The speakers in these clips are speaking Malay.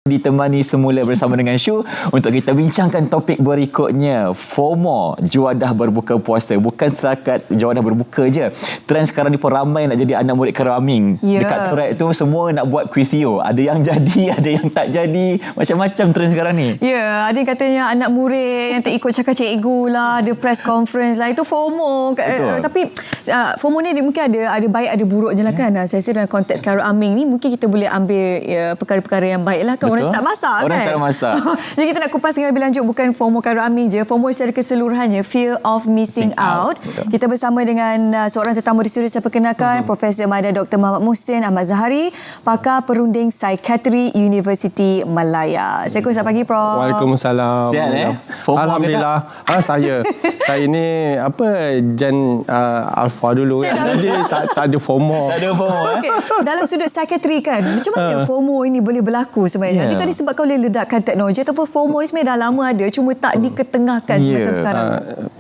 Ditemani semula bersama dengan Shu untuk kita bincangkan topik berikutnya, FOMO, juadah berbuka puasa. Bukan setakat juadah berbuka je. Trend sekarang ni pun ramai nak jadi anak murid keraming. Dekat thread tu semua nak buat kuisio. Ada yang jadi, ada yang tak jadi. Macam-macam trend sekarang ni. Ya, ada yang katanya anak murid yang tak ikut cakap cikgu lah, ada press conference lah. Itu FOMO. Tapi FOMO ni mungkin ada baik ada buruknya lah kan. Saya rasa dalam konteks keraming ni mungkin kita boleh ambil perkara-perkara yang baik lah kan. Orang start masak kan. Orang start masak. Jadi kita nak kupas dengan lebih lanjut, bukan FOMO keraming je. FOMO secara keseluruhannya, fear of missing out. Kita bersama dengan seorang tetamu di studio. Saya perkenalkan Profesor Mada Dr. Muhammad Muhsin Ahmad Zahari, pakar perunding psikiatri Universiti Malaya. Assalamualaikum, selamat pagi Prof. Waalaikumsalam. Sihat FOMO Alhamdulillah. Saya ini Gen Alpha dulu kan. Jadi tak ada FOMO. Tak ada FOMO. Okay. Dalam sudut psikiatri kan, macam mana FOMO ini boleh berlaku sebenarnya? Adakah disebabkan oleh ledakan teknologi ataupun FOMO ni sebenarnya dah lama ada, cuma tak diketengahkan macam sekarang?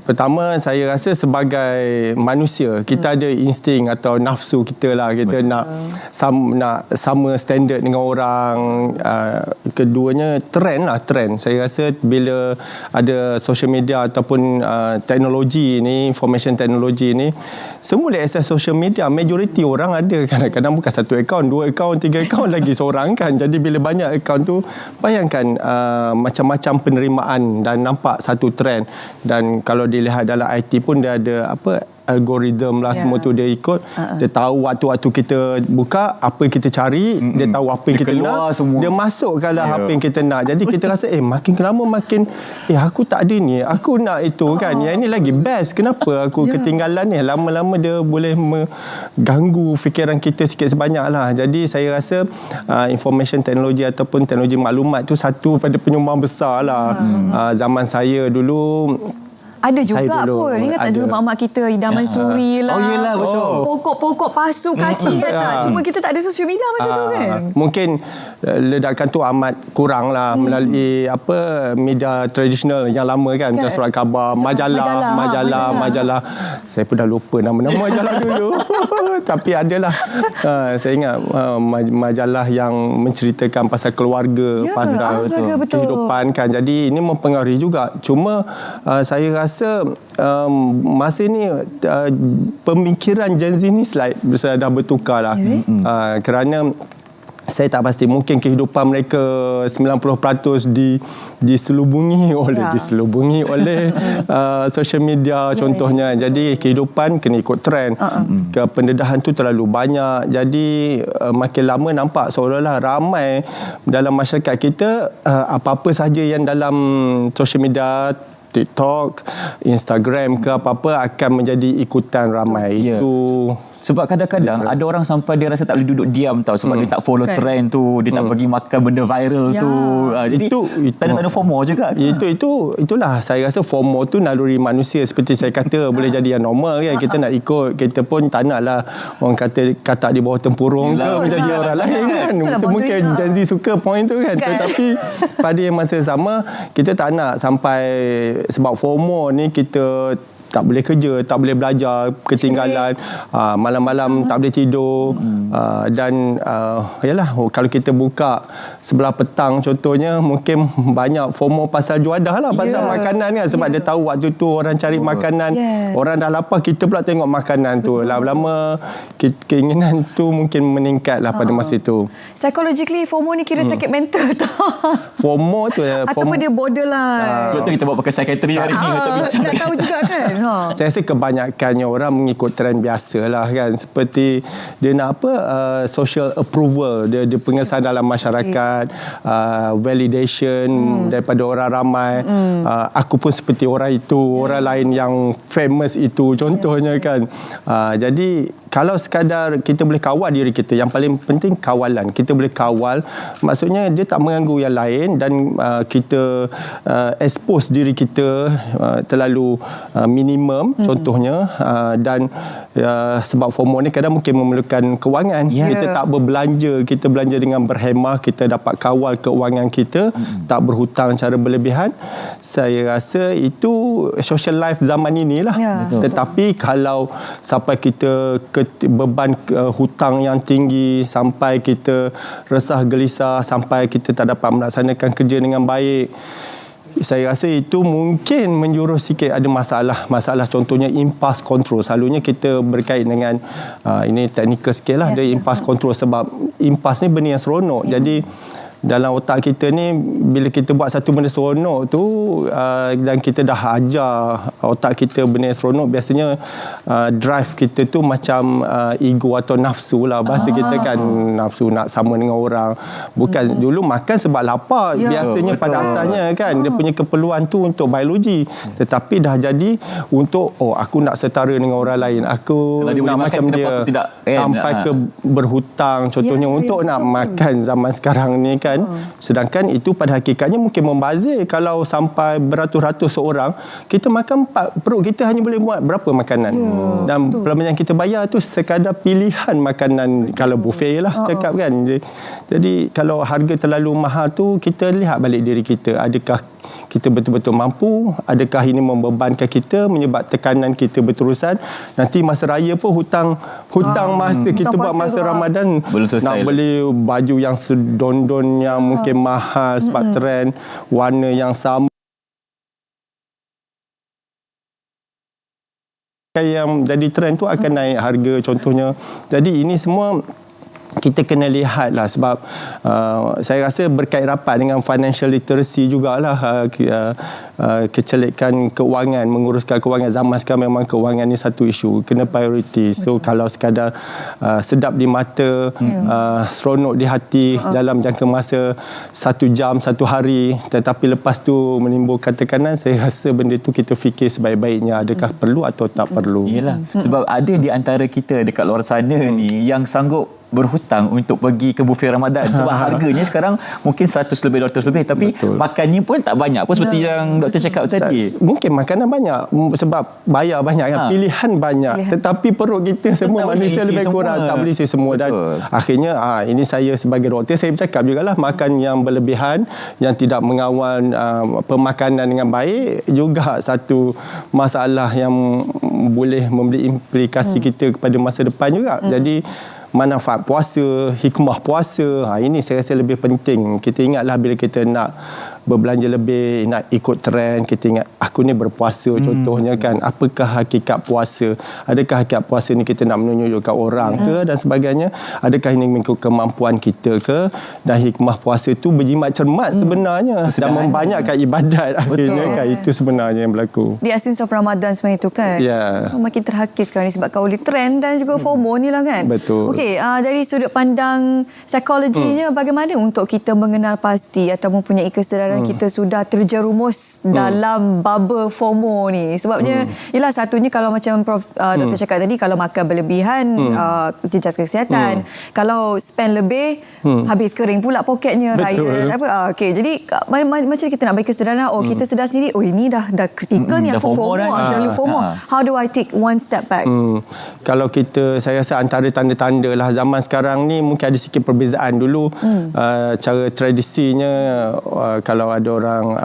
Pertama, saya rasa sebagai manusia, kita ada insting atau nafsu kita lah. Kita nak sama standard dengan orang. Keduanya trend. Saya rasa bila ada social media ataupun teknologi ni, information teknologi ni, semua boleh akses social media. Majoriti orang ada. Kadang-kadang bukan satu akaun, 2 akaun, 3 akaun lagi seorang kan. Jadi bila banyak akaun tu, bayangkan macam-macam penerimaan dan nampak satu trend. Dan kalau dilihat dalam IT pun dia ada algoritma lah, semua tu dia ikut. Dia tahu waktu-waktu kita buka apa yang kita cari, dia tahu apa yang kita nak, semua. Dia masukkan lah apa yang kita nak. Jadi kita rasa makin lama makin aku tak ada ni, aku nak itu kan. Yang ini lagi best. Kenapa aku ketinggalan ni? Lama-lama dia boleh mengganggu fikiran kita sikit sebanyak lah. Jadi saya rasa information teknologi ataupun teknologi maklumat tu satu pada penyumbang besar lah. Zaman saya dulu ada juga pun. Ingat tak dulu mak-mak kita idaman suri lah. Oh yelah, betul. Pokok-pokok pasu kacang kan. Cuma kita tak ada sosial media masa tu kan. Mungkin ledakan tu amat kurang lah melalui media tradisional yang lama kan. Macam surat khabar, majalah. Saya pun dah lupa nama-nama majalah dulu. Tapi adalah. Saya ingat majalah yang menceritakan pasal keluarga, pasal kehidupan kan. Jadi ini mempengaruhi juga. Cuma saya rasa masa ni pemikiran Gen Z ni dah bertukar lah. Kerana saya tak pasti, mungkin kehidupan mereka 90% diselubungi oleh social media contohnya. Jadi kehidupan kena ikut trend. Pendedahan tu terlalu banyak. Jadi makin lama nampak seolah-olah ramai dalam masyarakat kita, apa-apa sahaja yang dalam social media, TikTok, Instagram ke apa-apa akan menjadi ikutan ramai. Itu sebab kadang-kadang ada orang sampai dia rasa tak boleh duduk diam tau, sebab dia tak follow trend tu, dia tak pergi makan benda viral tu. Jadi tanda-tanda FOMO juga. Itulah saya rasa FOMO tu naluri manusia, seperti saya kata boleh jadi yang normal kan. Kita nak ikut, kita pun tak naklah orang kata katak di bawah tempurung ke menjadi orang lain kan. Itu mungkin Gen Z suka point tu kan. Tetapi pada yang masa sama, kita tak nak sampai sebab FOMO ni kita tak boleh kerja, tak boleh belajar, ketinggalan, malam-malam tak boleh tidur, dan kalau kita buka sebelah petang contohnya, mungkin banyak FOMO pasal juadah lah, pasal makanan kan, sebab dia tahu waktu tu orang cari makanan, orang dah lapar, kita pula tengok makanan tu. Lama-lama keinginan tu mungkin meningkat lah pada masa itu. Psychologically FOMO ni kira sakit mental tau. FOMO tu ataupun dia borderline. Sebab tu kita buat pakai psikiatri hari ni untuk bincang. Tak tahu juga kan. Saya rasa kebanyakannya orang mengikut trend biasa lah kan. Seperti dia nak social approval, dia pengesan dalam masyarakat, validation daripada orang ramai. Aku pun seperti orang itu, orang lain yang famous itu contohnya kan. Jadi kalau sekadar kita boleh kawal diri kita, yang paling penting kawalan. Kita boleh kawal, maksudnya dia tak mengganggu yang lain, dan kita expose diri kita terlalu minimum contohnya, dan sebab FOMO ni kadang mungkin memerlukan kewangan. Kita tak berbelanja, kita belanja dengan berhemah, kita dapat kawal keuangan kita, tak berhutang secara berlebihan. Saya rasa itu social life zaman inilah. Tetapi kalau sampai kita beban hutang yang tinggi, sampai kita resah gelisah, sampai kita tak dapat melaksanakan kerja dengan baik. Saya rasa itu mungkin menjurus sikit ada masalah contohnya impulse control. Selalunya kita berkait dengan ini teknikal sikit lah, dia impulse control, sebab impulse ni benda yang seronok. Jadi dalam otak kita ni, bila kita buat satu benda seronok tu dan kita dah ajar otak kita benda yang seronok, biasanya drive kita tu macam ego atau nafsu lah bahasa kita kan, nafsu nak sama dengan orang. Bukan dulu makan sebab lapar, biasanya pada asalnya kan dia punya keperluan tu untuk biologi, tetapi dah jadi untuk aku nak setara dengan orang lain, aku nak macam dia, sampai ke berhutang contohnya untuk nak makan zaman sekarang ni kan. Sedangkan itu pada hakikatnya mungkin membazir. Kalau sampai beratus-ratus orang, kita makan perut kita hanya boleh buat berapa makanan. Dan pelabelan yang kita bayar tu sekadar pilihan makanan, kalau buffet lah cakap kan. Jadi kalau harga terlalu mahal tu, kita lihat balik diri kita, adakah kita betul-betul mampu, adakah ini membebankan kita, menyebab tekanan kita berterusan. Nanti masa raya pun hutang masa kita buat masa Ramadan, nak beli baju yang sedondon yang mungkin mahal sebab trend, warna yang sama yang jadi trend tu akan naik harga contohnya. Jadi ini semua kita kena lihat lah, sebab saya rasa berkait rapat dengan financial literacy jugalah, kecelikan keuangan, menguruskan keuangan. Zaman sekarang memang keuangan ni satu isu, kena priority. So kalau sekadar sedap di mata, seronok di hati dalam jangka masa 1 jam, 1 hari, tetapi lepas tu menimbulkan tekanan, saya rasa benda tu kita fikir sebaik-baiknya, adakah perlu atau tak perlu. Yelah, sebab ada di antara kita dekat luar sana ni yang sanggup berhutang untuk pergi ke buffet Ramadan, sebab harganya sekarang mungkin 100 lebih, 200 lebih, tapi makannya pun tak banyak pun, seperti yang doktor cakap tadi. Mungkin makanan banyak sebab bayar banyak kan, pilihan banyak, tetapi perut kita semua manusia lebih kurang, tak boleh isi semua. Dan akhirnya ini saya sebagai doktor, saya bercakap jugalah, makan yang berlebihan, yang tidak mengawal pemakanan dengan baik juga satu masalah yang boleh memberi implikasi kita kepada masa depan juga. Jadi manfaat puasa, hikmah puasa, ini saya rasa lebih penting. Kita ingatlah bila kita nak berbelanja lebih, nak ikut trend, kita ingat aku ni berpuasa contohnya kan, apakah hakikat puasa, adakah hakikat puasa ni kita nak menunjukkan orang ke dan sebagainya, adakah ini mengikut kemampuan kita ke. Dan hikmah puasa tu berjimat cermat sebenarnya, dan membanyakkan ibadat akhirnya kan, itu sebenarnya yang berlaku di essence of Ramadan sebenarnya itu kan. Makin terhakis sekarang ni sebabkan oleh trend dan juga FOMO ni lah kan. Betul. Okey, dari sudut pandang psikologinya, bagaimana untuk kita mengenal pasti atau mempunyai kesedaran kita sudah terjerumus dalam bubble FOMO ni? Sebabnya ialah satunya, kalau macam Prof Dr. cakap tadi, kalau makan berlebihan jejas kesihatan, kalau spend lebih habis kering pula poketnya raya apa. Okey, jadi macam kita nak bagi kesedaran, kita sedar sendiri, ini dah kritikal ni, aku FOMO, terlalu FOMO. How do I take one step back? Kalau kita, saya rasa antara tanda-tanda lah zaman sekarang ni, mungkin ada sikit perbezaan. Dulu cara tradisinya, kalau ada orang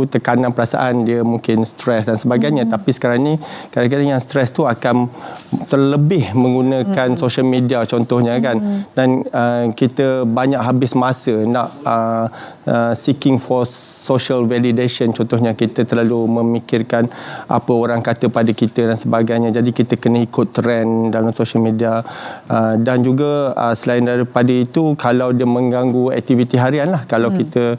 tekanan perasaan, dia mungkin stres dan sebagainya. Tapi sekarang ni kadang-kadang yang stres tu akan terlebih menggunakan social media contohnya kan. Dan kita banyak habis masa nak seeking for social validation contohnya, kita terlalu memikirkan apa orang kata pada kita dan sebagainya. Jadi kita kena ikut trend dalam social media. Dan juga selain daripada itu, kalau dia mengganggu aktiviti harian lah, kalau kita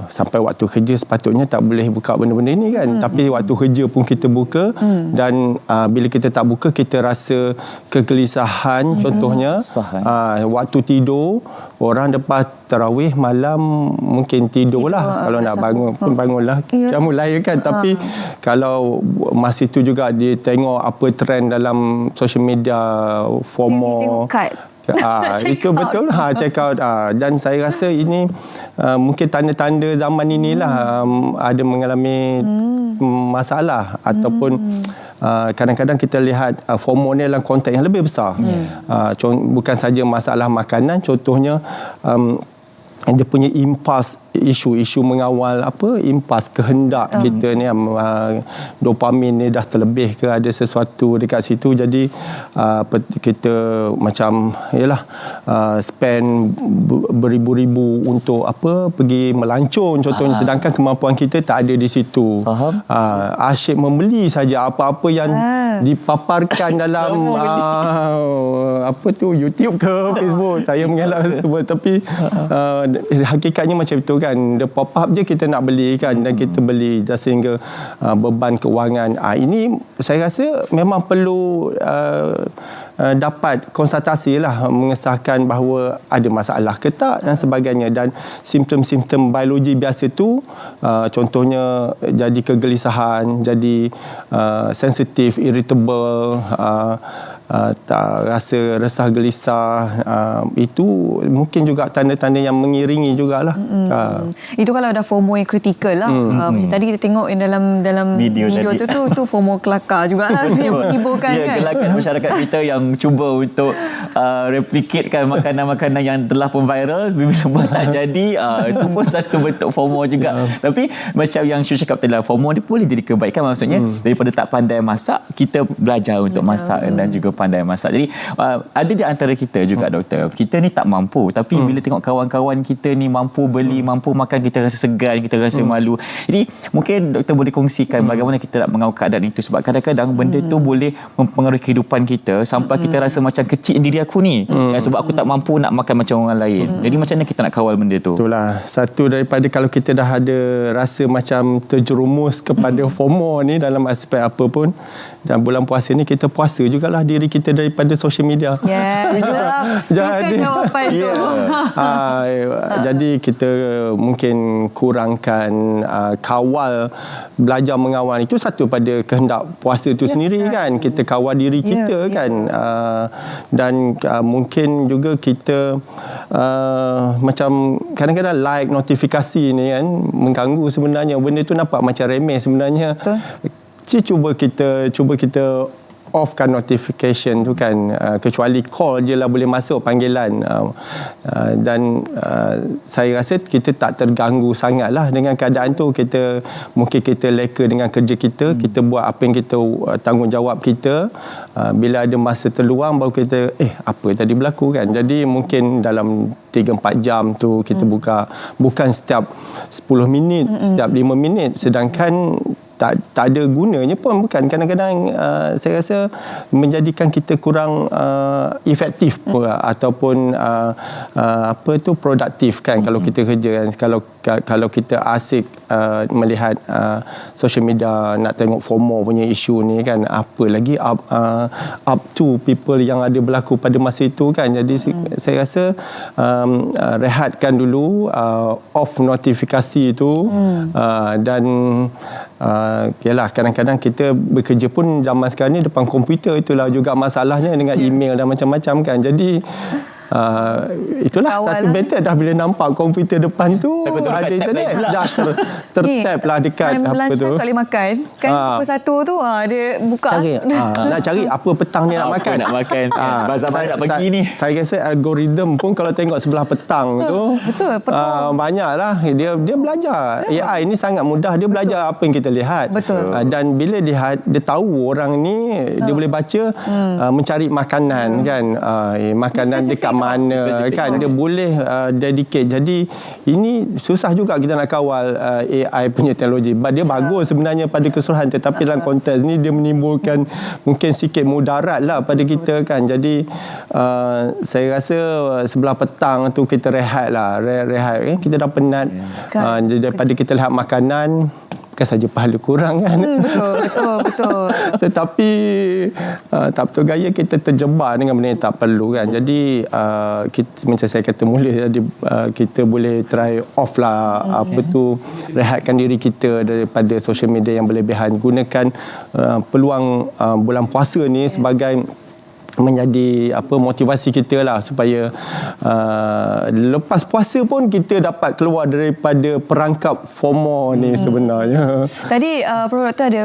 sampai waktu kerja sepatutnya tak boleh buka benda-benda ini kan, tapi waktu kerja pun kita buka, dan bila kita tak buka, kita rasa kegelisahan contohnya. Waktu tidur, orang lepas tarawih malam mungkin tidur lah, kalau nak bangun pun bangunlah jamu lahir kan. Tapi kalau masa itu juga dia tengok apa trend dalam social media, FOMO, itu betul check out. Dan saya rasa ini mungkin tanda-tanda zaman inilah ada mengalami masalah, ataupun kadang-kadang kita lihat FOMO ni dalam konteks yang lebih besar. Bukan saja masalah makanan, contohnya dia punya impas isu mengawal impas kehendak kita ni, dopamin ni dah terlebih ke ada sesuatu dekat situ, jadi kita macam spend beribu-ribu untuk pergi melancong contohnya, sedangkan kemampuan kita tak ada di situ. Asyik membeli saja apa-apa yang dipaparkan dalam YouTube ke Facebook. Saya mengelak semua, tapi hakikatnya macam itu kan, dia pop up je kita nak beli kan, dan kita beli sehingga beban kewangan ini saya rasa memang perlu dapat konsultasi lah, mengesahkan bahawa ada masalah ke tak dan sebagainya. Dan simptom-simptom biologi biasa tu contohnya jadi kegelisahan, jadi sensitif, irritable, tak rasa resah gelisah, itu mungkin juga tanda-tanda yang mengiringi jugalah. Itu kalau ada FOMO yang kritikal lah. Tadi kita tengok yang dalam video tu FOMO kelakar jugalah yang menghiburkan kan. Gelagat masyarakat kita yang cuba untuk replikatkan makanan-makanan yang telah pun viral, bila tak jadi, itu pun satu bentuk FOMO juga. Tapi macam yang Syu cakap tadi, FOMO ni boleh jadi kebaikan, maksudnya daripada tak pandai masak, kita belajar untuk masak dan juga pandai masak. Jadi ada di antara kita juga, doktor, kita ni tak mampu, tapi bila tengok kawan-kawan kita ni mampu beli, mampu makan, kita rasa segan, kita rasa malu. Jadi mungkin doktor boleh kongsikan bagaimana kita nak mengawal keadaan itu, sebab kadang-kadang benda tu boleh mempengaruhi kehidupan kita sampai kita rasa macam kecil diri aku ni, sebab aku tak mampu nak makan macam orang lain. Jadi macam mana kita nak kawal benda tu? Itulah satu daripada, kalau kita dah ada rasa macam terjerumus kepada FOMO ni dalam aspek apa pun, dan bulan puasa ni kita puasa jugalah diri kita daripada social media. Suka jawapan tu. Jadi kita mungkin kurangkan kawal, belajar mengawal. Itu satu pada kehendak puasa tu sendiri kan. Kita kawal diri kita kan. Dan mungkin juga kita macam kadang-kadang like notifikasi ni kan mengganggu sebenarnya. Benda tu nampak macam remeh sebenarnya. Cuba kita offkan notification tu kan, kecuali call je lah boleh masuk panggilan, dan saya rasa kita tak terganggu sangat lah dengan keadaan tu. Mungkin kita leka dengan kerja kita, kita buat apa yang kita tanggungjawab kita, bila ada masa terluang baru kita apa tadi berlaku kan. Jadi mungkin dalam 3-4 jam tu kita buka, bukan setiap 10 minit, setiap 5 minit, sedangkan tak ada gunanya pun, bukan. Kadang-kadang saya rasa menjadikan kita kurang efektif ataupun produktif kan kalau kita kerja kan. Kalau kita asyik melihat social media, nak tengok FOMO punya isu ni kan, apa lagi up to people yang ada berlaku pada masa itu kan. Jadi saya rasa rehatkan dulu, off notifikasi tu, dan yalah, kadang-kadang kita bekerja pun zaman sekarang ni depan komputer, itulah juga masalahnya dengan email dan macam-macam kan. Jadi itulah satu better dah bila nampak komputer depan tu ada internet, dah tertap lah dekat apa tu, tak boleh makan kan, pukul 1 tu dia buka nak cari apa petang ni nak makan, bazar nak pergi ni. Saya rasa algoritma pun kalau tengok sebelah petang tu banyak lah dia belajar. AI ni sangat mudah, dia belajar apa yang kita lihat. Dan bila dia tahu orang ni, dia boleh baca mencari makanan kan, makanan dekat mana kan, dia boleh dedicate. Jadi ini susah juga kita nak kawal AI punya teknologi. Dia bagus sebenarnya pada keseluruhan, tetapi dalam konteks ni dia menimbulkan mungkin sikit mudarat lah pada kita kan. Jadi saya rasa sebelah petang tu kita rehat lah, rehat kan, kita dah penat daripada kita lihat makanan, bukan saja pahala kurang kan. Betul. Tetapi tak betul gaya kita terjebak dengan benda yang tak perlu kan. Jadi macam saya kata mula, jadi kita boleh try off lah, rehatkan diri kita daripada social media yang berlebihan. Gunakan peluang bulan puasa ni sebagai menjadi motivasi kita lah supaya lepas puasa pun kita dapat keluar daripada perangkap FOMO ni sebenarnya. Tadi Prof. Doktor ada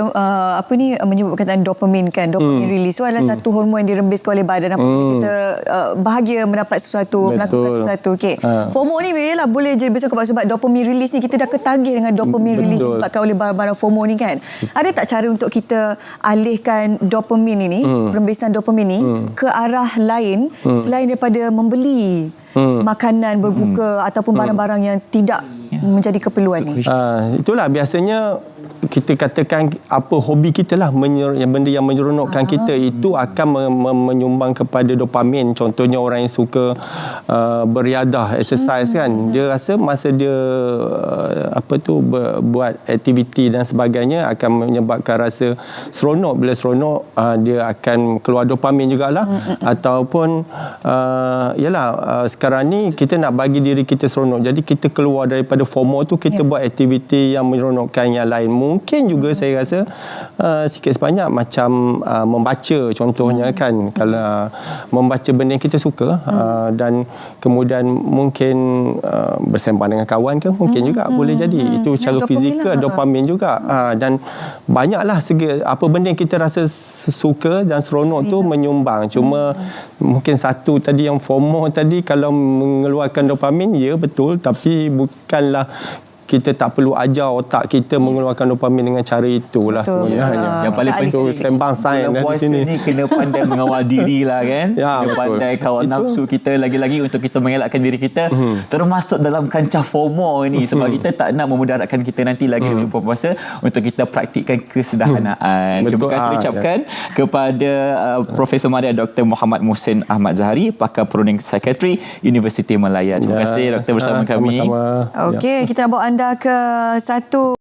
menyebut perkataan dopamin kan, dopamin release. So adalah satu hormon yang dirembeskan oleh badan apabila kita bahagia mendapat sesuatu, melakukan sesuatu. Okey. FOMO ni ialah boleh jadi besar sebab dopamin release ni kita dah ketagih dengan dopamin release disebabkan oleh barang-barang FOMO ni kan. Ada tak cara untuk kita alihkan dopamin ini, perembesan dopamin ni ke arah lain selain daripada membeli makanan berbuka ataupun barang-barang yang tidak menjadi keperluan ni? Itulah biasanya kita katakan apa hobi kita lah, benda yang menyeronokkan kita itu akan menyumbang kepada dopamin. Contohnya orang yang suka beriadah, exercise kan, dia rasa masa dia buat aktiviti dan sebagainya akan menyebabkan rasa seronok. Bila seronok dia akan keluar dopamin jugalah. Ataupun sekarang ni kita nak bagi diri kita seronok, jadi kita keluar daripada FOMO tu, kita buat aktiviti yang menyeronokkan yang lain. Mungkin juga saya rasa sikit sebanyak macam membaca contohnya kan, kalau membaca benda yang kita suka dan kemudian mungkin bersembang dengan kawan ke, mungkin juga boleh jadi itu secara fizikal dopamin juga. Dan banyaklah apa benda yang kita rasa suka dan seronok tu menyumbang. Cuma mungkin satu tadi yang FOMO tadi, kalau mengeluarkan dopamin, ya betul, tapi bukanlah kita tak perlu ajar otak kita mengeluarkan dopamin dengan cara itulah sebenarnya. Yang paling penting sembang sains dari sini. Ni kena pandai mengawal diri lah kan. Ya, kena pandai kawal nafsu kita lagi-lagi untuk kita mengelakkan diri kita termasuk dalam kancah FOMO ini, sebab kita tak nak memudaratkan kita nanti lagi di bulan puasa, untuk kita praktikkan kesederhanaan. Terima kasih diucapkan kepada Profesor Madya Dr. Muhammad Muhsin Ahmad Zahari, pakar perunding psikiatri Universiti Malaya. Terima kasih Doktor bersama kami. Sama-sama. Okey, kita nak bawa anda ke satu